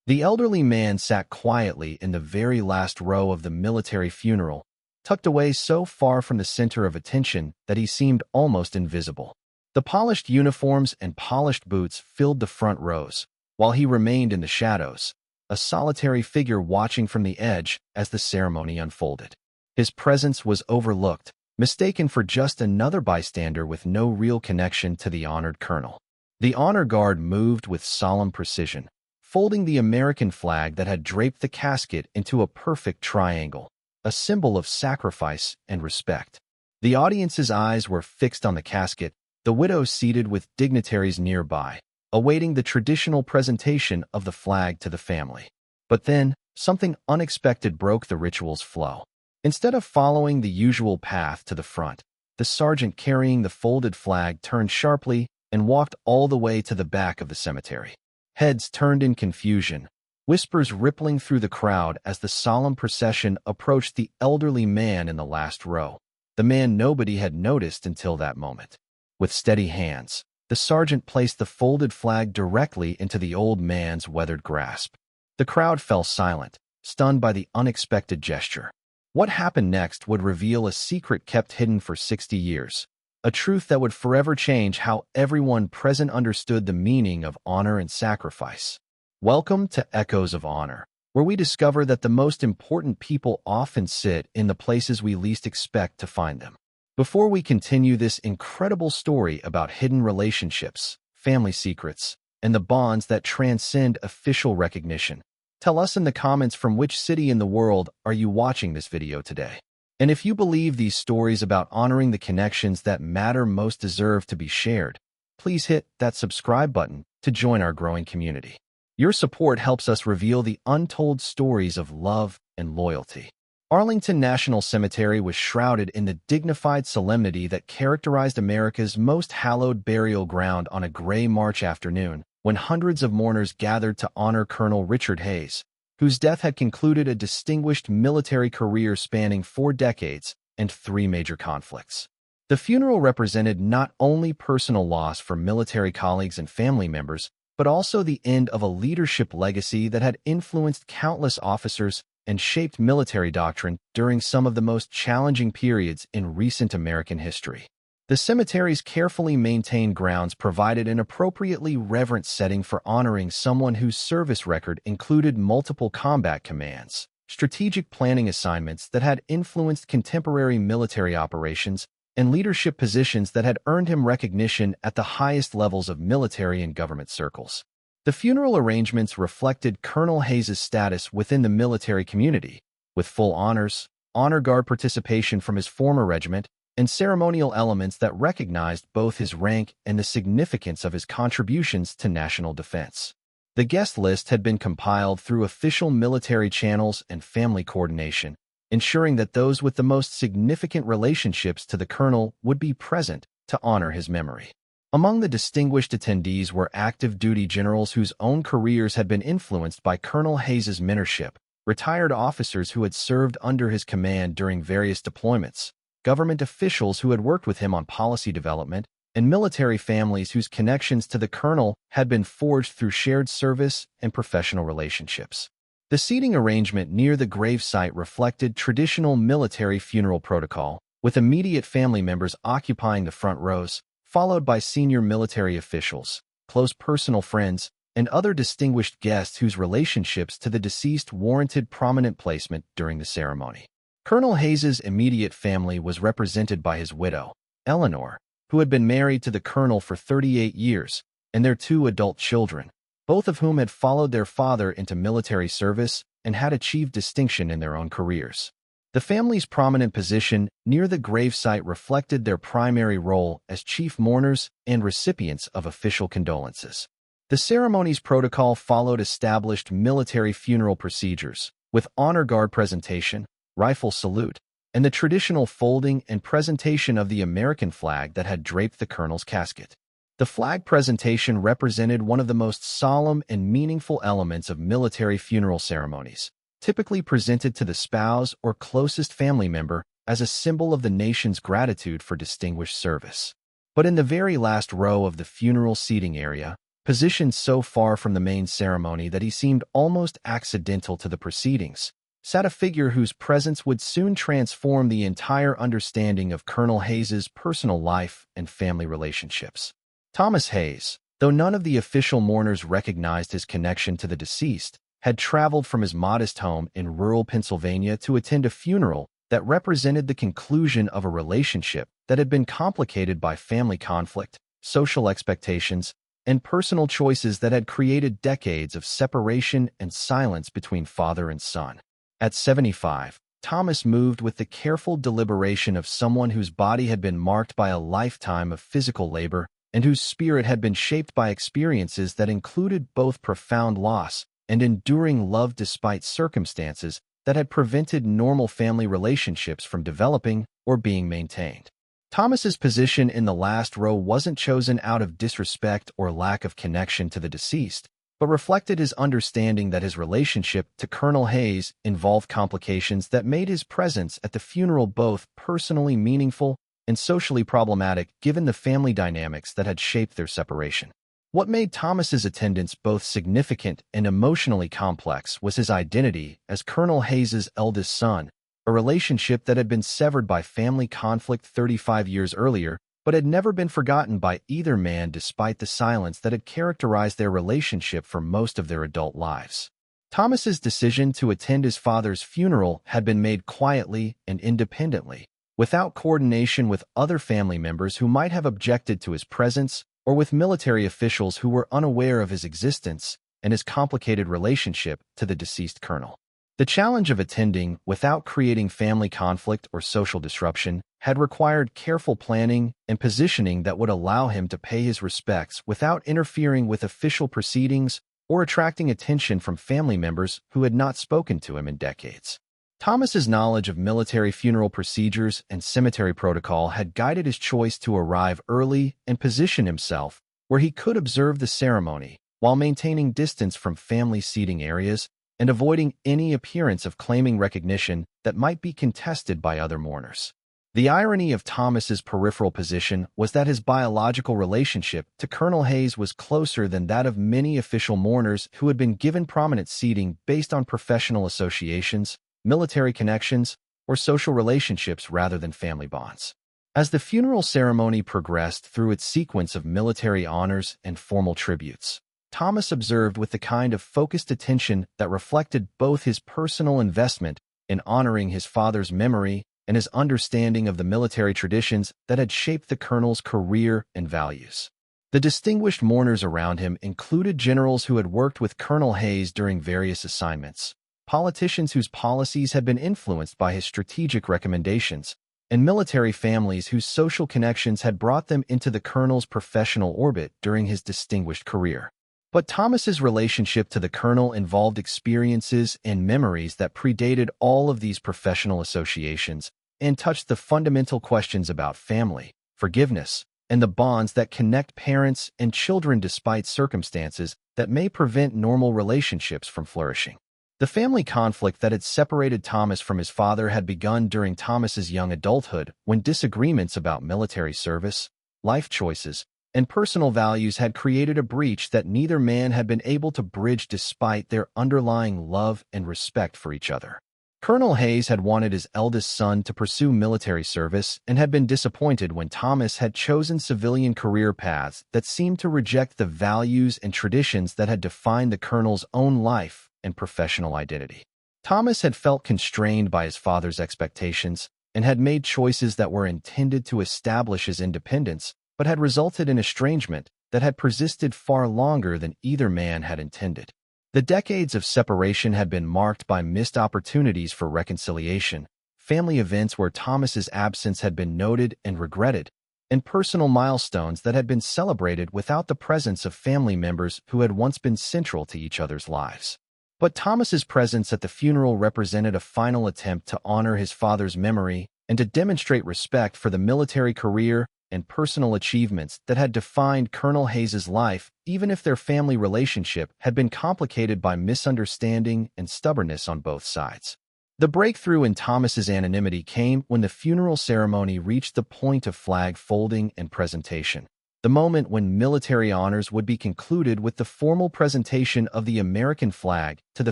The elderly man sat quietly in the very last row of the military funeral, tucked away so far from the center of attention that he seemed almost invisible. The polished uniforms and polished boots filled the front rows, while he remained in the shadows, a solitary figure watching from the edge as the ceremony unfolded. His presence was overlooked, mistaken for just another bystander with no real connection to the honored colonel. The honor guard moved with solemn precision, folding the American flag that had draped the casket into a perfect triangle, a symbol of sacrifice and respect. The audience's eyes were fixed on the casket, the widow seated with dignitaries nearby, awaiting the traditional presentation of the flag to the family. But then, something unexpected broke the ritual's flow. Instead of following the usual path to the front, the sergeant carrying the folded flag turned sharply and walked all the way to the back of the cemetery. Heads turned in confusion, whispers rippling through the crowd as the solemn procession approached the elderly man in the last row, the man nobody had noticed until that moment. With steady hands, the sergeant placed the folded flag directly into the old man's weathered grasp. The crowd fell silent, stunned by the unexpected gesture. What happened next would reveal a secret kept hidden for 60 years, a truth that would forever change how everyone present understood the meaning of honor and sacrifice. Welcome to Echoes of Honor, where we discover that the most important people often sit in the places we least expect to find them. Before we continue this incredible story about hidden relationships, family secrets, and the bonds that transcend official recognition, tell us in the comments from which city in the world are you watching this video today. And if you believe these stories about honoring the connections that matter most deserve to be shared, please hit that subscribe button to join our growing community. Your support helps us reveal the untold stories of love and loyalty. Arlington National Cemetery was shrouded in the dignified solemnity that characterized America's most hallowed burial ground on a gray March afternoon, when hundreds of mourners gathered to honor Colonel Richard Hayes, whose death had concluded a distinguished military career spanning 4 decades and 3 major conflicts. The funeral represented not only personal loss for military colleagues and family members, but also the end of a leadership legacy that had influenced countless officers and shaped military doctrine during some of the most challenging periods in recent American history. The cemetery's carefully maintained grounds provided an appropriately reverent setting for honoring someone whose service record included multiple combat commands, strategic planning assignments that had influenced contemporary military operations, and leadership positions that had earned him recognition at the highest levels of military and government circles. The funeral arrangements reflected Colonel Hayes's status within the military community, with full honors, honor guard participation from his former regiment, and ceremonial elements that recognized both his rank and the significance of his contributions to national defense. The guest list had been compiled through official military channels and family coordination, ensuring that those with the most significant relationships to the colonel would be present to honor his memory. Among the distinguished attendees were active duty generals whose own careers had been influenced by Colonel Hayes's mentorship, retired officers who had served under his command during various deployments, government officials who had worked with him on policy development, and military families whose connections to the colonel had been forged through shared service and professional relationships. The seating arrangement near the gravesite reflected traditional military funeral protocol, with immediate family members occupying the front rows, followed by senior military officials, close personal friends, and other distinguished guests whose relationships to the deceased warranted prominent placement during the ceremony. Colonel Hayes's immediate family was represented by his widow, Eleanor, who had been married to the colonel for 38 years, and their 2 adult children, both of whom had followed their father into military service and had achieved distinction in their own careers. The family's prominent position near the gravesite reflected their primary role as chief mourners and recipients of official condolences. The ceremony's protocol followed established military funeral procedures, with honor guard presentation, rifle salute, and the traditional folding and presentation of the American flag that had draped the colonel's casket. The flag presentation represented one of the most solemn and meaningful elements of military funeral ceremonies, typically presented to the spouse or closest family member as a symbol of the nation's gratitude for distinguished service. But in the very last row of the funeral seating area, Positioned so far from the main ceremony that he seemed almost accidental to the proceedings, sat a figure whose presence would soon transform the entire understanding of Colonel Hayes's personal life and family relationships. Thomas Hayes, though none of the official mourners recognized his connection to the deceased, had traveled from his modest home in rural Pennsylvania to attend a funeral that represented the conclusion of a relationship that had been complicated by family conflict, social expectations, and personal choices that had created decades of separation and silence between father and son. At 75, Thomas moved with the careful deliberation of someone whose body had been marked by a lifetime of physical labor and whose spirit had been shaped by experiences that included both profound loss and enduring love despite circumstances that had prevented normal family relationships from developing or being maintained. Thomas's position in the last row wasn't chosen out of disrespect or lack of connection to the deceased, but reflected his understanding that his relationship to Colonel Hayes involved complications that made his presence at the funeral both personally meaningful and socially problematic given the family dynamics that had shaped their separation. What made Thomas's attendance both significant and emotionally complex was his identity as Colonel Hayes's eldest son, a relationship that had been severed by family conflict 35 years earlier, but had never been forgotten by either man despite the silence that had characterized their relationship for most of their adult lives. Thomas's decision to attend his father's funeral had been made quietly and independently, without coordination with other family members who might have objected to his presence or with military officials who were unaware of his existence and his complicated relationship to the deceased colonel. The challenge of attending without creating family conflict or social disruption had required careful planning and positioning that would allow him to pay his respects without interfering with official proceedings or attracting attention from family members who had not spoken to him in decades. Thomas's knowledge of military funeral procedures and cemetery protocol had guided his choice to arrive early and position himself where he could observe the ceremony while maintaining distance from family seating areas and avoiding any appearance of claiming recognition that might be contested by other mourners. The irony of Thomas's peripheral position was that his biological relationship to Colonel Hayes was closer than that of many official mourners who had been given prominent seating based on professional associations, military connections, or social relationships rather than family bonds. As the funeral ceremony progressed through its sequence of military honors and formal tributes, Thomas observed with the kind of focused attention that reflected both his personal investment in honoring his father's memory and his understanding of the military traditions that had shaped the colonel's career and values. The distinguished mourners around him included generals who had worked with Colonel Hayes during various assignments, politicians whose policies had been influenced by his strategic recommendations, and military families whose social connections had brought them into the colonel's professional orbit during his distinguished career. But Thomas's relationship to the colonel involved experiences and memories that predated all of these professional associations and touched the fundamental questions about family, forgiveness, and the bonds that connect parents and children despite circumstances that may prevent normal relationships from flourishing. The family conflict that had separated Thomas from his father had begun during Thomas's young adulthood when disagreements about military service, life choices, and personal values had created a breach that neither man had been able to bridge despite their underlying love and respect for each other. Colonel Hayes had wanted his eldest son to pursue military service and had been disappointed when Thomas had chosen civilian career paths that seemed to reject the values and traditions that had defined the colonel's own life and professional identity. Thomas had felt constrained by his father's expectations and had made choices that were intended to establish his independence, but had resulted in estrangement that had persisted far longer than either man had intended. The decades of separation had been marked by missed opportunities for reconciliation, family events where Thomas's absence had been noted and regretted, and personal milestones that had been celebrated without the presence of family members who had once been central to each other's lives. But Thomas's presence at the funeral represented a final attempt to honor his father's memory and to demonstrate respect for the military career and personal achievements that had defined Colonel Hayes's life, even if their family relationship had been complicated by misunderstanding and stubbornness on both sides. The breakthrough in Thomas's anonymity came when the funeral ceremony reached the point of flag folding and presentation. the moment when military honors would be concluded with the formal presentation of the American flag to the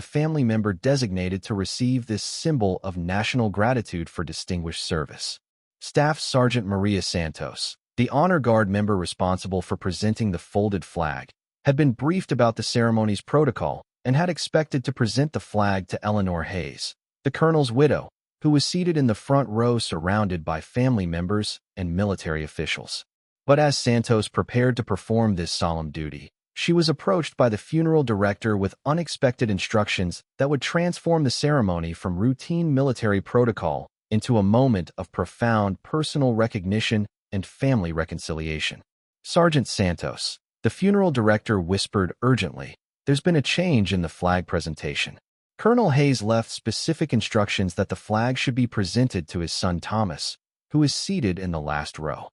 family member designated to receive this symbol of national gratitude for distinguished service. Staff Sergeant Maria Santos, the Honor Guard member responsible for presenting the folded flag, had been briefed about the ceremony's protocol and had expected to present the flag to Eleanor Hayes, the colonel's widow, who was seated in the front row surrounded by family members and military officials. But as Santos prepared to perform this solemn duty, she was approached by the funeral director with unexpected instructions that would transform the ceremony from routine military protocol into a moment of profound personal recognition and family reconciliation. Sergeant Santos, the funeral director, whispered urgently, "There's been a change in the flag presentation." Colonel Hayes left specific instructions that the flag should be presented to his son Thomas, who is seated in the last row.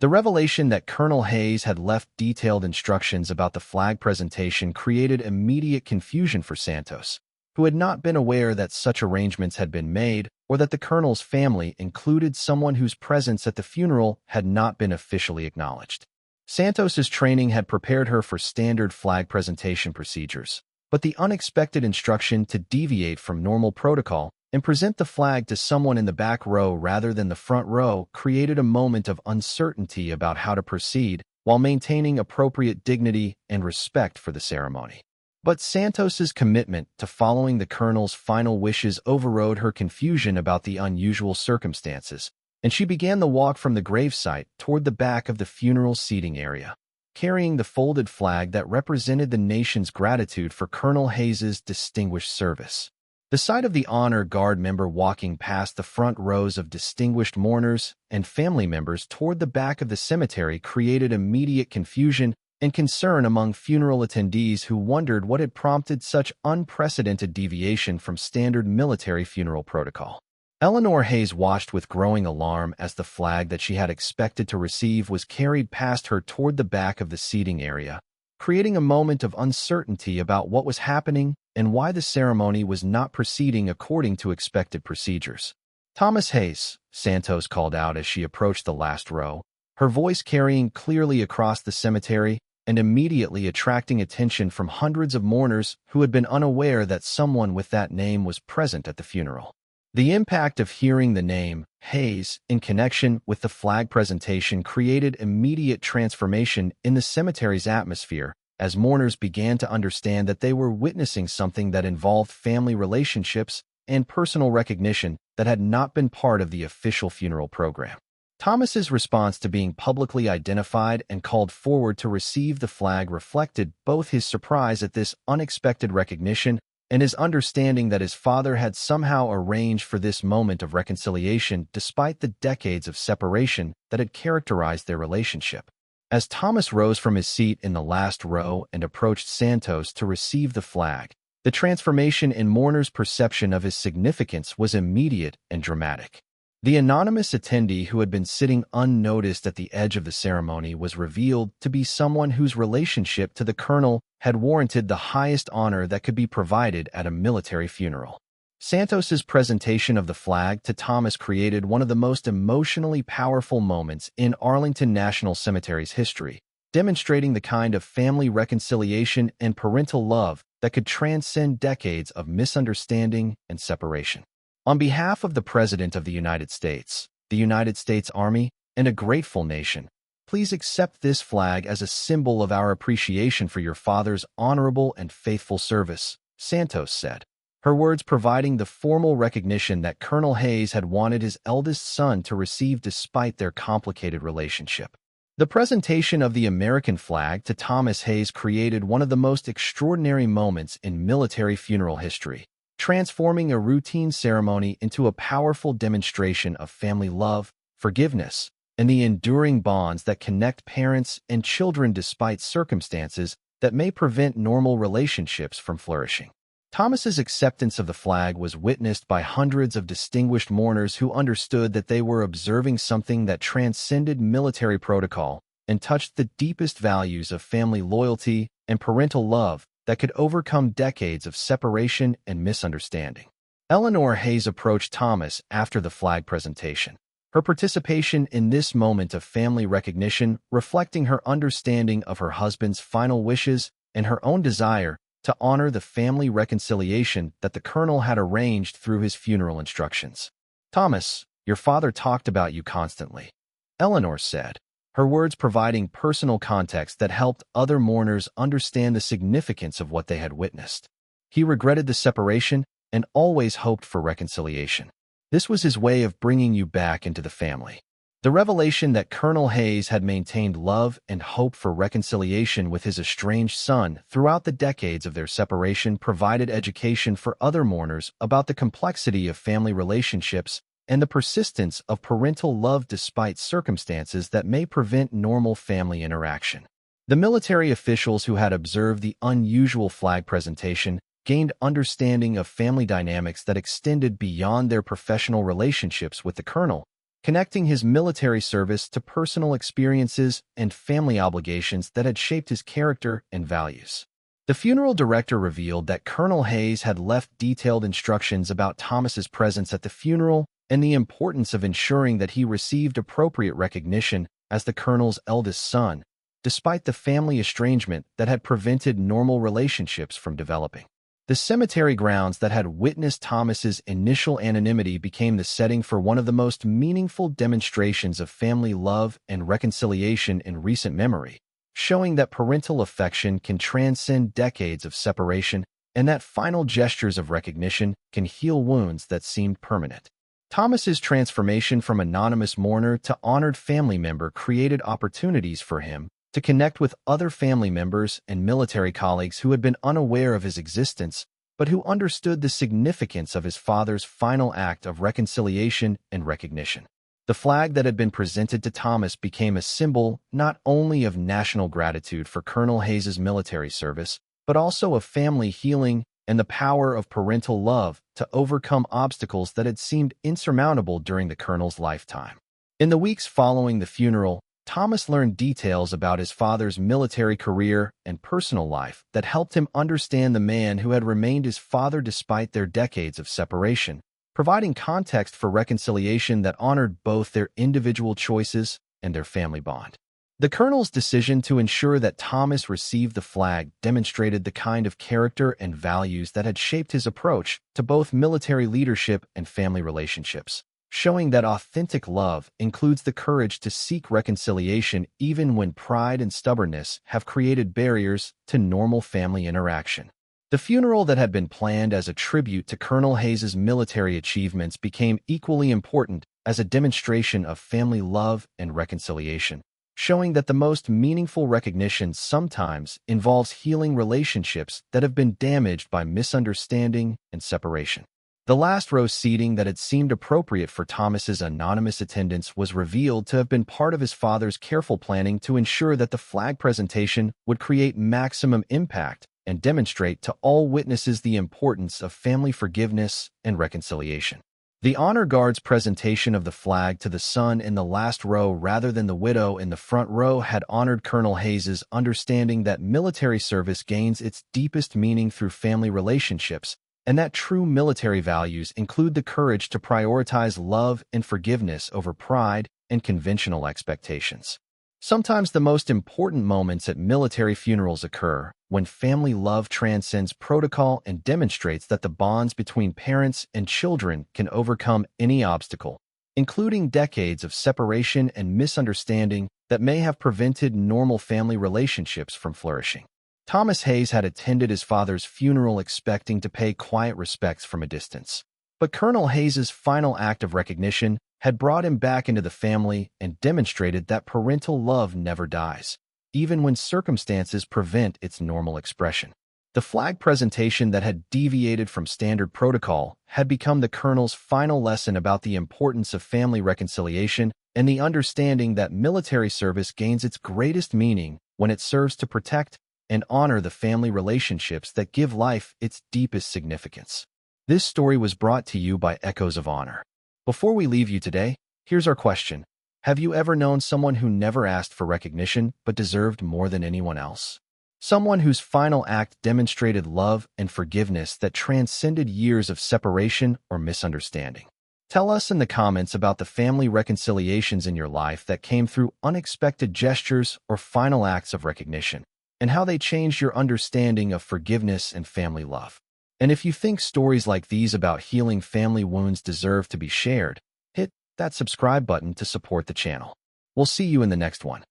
The revelation that Colonel Hayes had left detailed instructions about the flag presentation created immediate confusion for Santos, who had not been aware that such arrangements had been made or that the colonel's family included someone whose presence at the funeral had not been officially acknowledged. Santos's training had prepared her for standard flag presentation procedures, but the unexpected instruction to deviate from normal protocol and present the flag to someone in the back row rather than the front row created a moment of uncertainty about how to proceed while maintaining appropriate dignity and respect for the ceremony. But Santos's commitment to following the colonel's final wishes overrode her confusion about the unusual circumstances, and she began the walk from the gravesite toward the back of the funeral seating area, carrying the folded flag that represented the nation's gratitude for Colonel Hayes's distinguished service. The sight of the Honor Guard member walking past the front rows of distinguished mourners and family members toward the back of the cemetery created immediate confusion and concern among funeral attendees who wondered what had prompted such unprecedented deviation from standard military funeral protocol. Eleanor Hayes watched with growing alarm as the flag that she had expected to receive was carried past her toward the back of the seating area, creating a moment of uncertainty about what was happening and why the ceremony was not proceeding according to expected procedures. "Thomas Hayes," Santos called out as she approached the last row, her voice carrying clearly across the cemetery and immediately attracting attention from hundreds of mourners who had been unaware that someone with that name was present at the funeral. The impact of hearing the name, Hayes, in connection with the flag presentation created immediate transformation in the cemetery's atmosphere as mourners began to understand that they were witnessing something that involved family relationships and personal recognition that had not been part of the official funeral program. Thomas's response to being publicly identified and called forward to receive the flag reflected both his surprise at this unexpected recognition and his understanding that his father had somehow arranged for this moment of reconciliation despite the decades of separation that had characterized their relationship. As Thomas rose from his seat in the last row and approached Santos to receive the flag, the transformation in mourners' perception of his significance was immediate and dramatic. The anonymous attendee who had been sitting unnoticed at the edge of the ceremony was revealed to be someone whose relationship to the colonel had warranted the highest honor that could be provided at a military funeral. Santos's presentation of the flag to Thomas created one of the most emotionally powerful moments in Arlington National Cemetery's history, demonstrating the kind of family reconciliation and parental love that could transcend decades of misunderstanding and separation. On behalf of the President of the United States Army, and a grateful nation, please accept this flag as a symbol of our appreciation for your father's honorable and faithful service, Santos said, her words providing the formal recognition that Colonel Hayes had wanted his eldest son to receive despite their complicated relationship. The presentation of the American flag to Thomas Hayes created one of the most extraordinary moments in military funeral history, transforming a routine ceremony into a powerful demonstration of family love, forgiveness, and the enduring bonds that connect parents and children despite circumstances that may prevent normal relationships from flourishing. Thomas's acceptance of the flag was witnessed by hundreds of distinguished mourners who understood that they were observing something that transcended military protocol and touched the deepest values of family loyalty and parental love that could overcome decades of separation and misunderstanding. Eleanor Hayes approached Thomas after the flag presentation, Her participation in this moment of family recognition, reflecting her understanding of her husband's final wishes and her own desire to honor the family reconciliation that the colonel had arranged through his funeral instructions. "Thomas, your father talked about you constantly," Eleanor said, her words providing personal context that helped other mourners understand the significance of what they had witnessed. "He regretted the separation and always hoped for reconciliation. This was his way of bringing you back into the family." The revelation that Colonel Hayes had maintained love and hope for reconciliation with his estranged son throughout the decades of their separation provided education for other mourners about the complexity of family relationships and the persistence of parental love despite circumstances that may prevent normal family interaction. The military officials who had observed the unusual flag presentation gained understanding of family dynamics that extended beyond their professional relationships with the colonel, connecting his military service to personal experiences and family obligations that had shaped his character and values. The funeral director revealed that Colonel Hayes had left detailed instructions about Thomas's presence at the funeral and the importance of ensuring that he received appropriate recognition as the colonel's eldest son, despite the family estrangement that had prevented normal relationships from developing. The cemetery grounds that had witnessed Thomas's initial anonymity became the setting for one of the most meaningful demonstrations of family love and reconciliation in recent memory, showing that parental affection can transcend decades of separation and that final gestures of recognition can heal wounds that seemed permanent. Thomas's transformation from anonymous mourner to honored family member created opportunities for him to connect with other family members and military colleagues who had been unaware of his existence, but who understood the significance of his father's final act of reconciliation and recognition. The flag that had been presented to Thomas became a symbol not only of national gratitude for Colonel Hayes's military service, but also of family healing and the power of parental love to overcome obstacles that had seemed insurmountable during the colonel's lifetime. In the weeks following the funeral, Thomas learned details about his father's military career and personal life that helped him understand the man who had remained his father despite their decades of separation, providing context for reconciliation that honored both their individual choices and their family bond. The colonel's decision to ensure that Thomas received the flag demonstrated the kind of character and values that had shaped his approach to both military leadership and family relationships, showing that authentic love includes the courage to seek reconciliation even when pride and stubbornness have created barriers to normal family interaction. The funeral that had been planned as a tribute to Colonel Hayes's military achievements became equally important as a demonstration of family love and reconciliation, showing that the most meaningful recognition sometimes involves healing relationships that have been damaged by misunderstanding and separation. The last row seating that had seemed appropriate for Thomas's anonymous attendance was revealed to have been part of his father's careful planning to ensure that the flag presentation would create maximum impact and demonstrate to all witnesses the importance of family forgiveness and reconciliation. The honor guard's presentation of the flag to the son in the last row rather than the widow in the front row had honored Colonel Hayes's understanding that military service gains its deepest meaning through family relationships, and that true military values include the courage to prioritize love and forgiveness over pride and conventional expectations. Sometimes the most important moments at military funerals occur when family love transcends protocol and demonstrates that the bonds between parents and children can overcome any obstacle, including decades of separation and misunderstanding that may have prevented normal family relationships from flourishing. Thomas Hayes had attended his father's funeral expecting to pay quiet respects from a distance. But Colonel Hayes's final act of recognition had brought him back into the family and demonstrated that parental love never dies, even when circumstances prevent its normal expression. The flag presentation that had deviated from standard protocol had become the colonel's final lesson about the importance of family reconciliation and the understanding that military service gains its greatest meaning when it serves to protect and honor the family relationships that give life its deepest significance. This story was brought to you by Echoes of Honor. Before we leave you today, here's our question. Have you ever known someone who never asked for recognition but deserved more than anyone else? Someone whose final act demonstrated love and forgiveness that transcended years of separation or misunderstanding. Tell us in the comments about the family reconciliations in your life that came through unexpected gestures or final acts of recognition, and how they changed your understanding of forgiveness and family love. And if you think stories like these about healing family wounds deserve to be shared, hit that subscribe button to support the channel. We'll see you in the next one.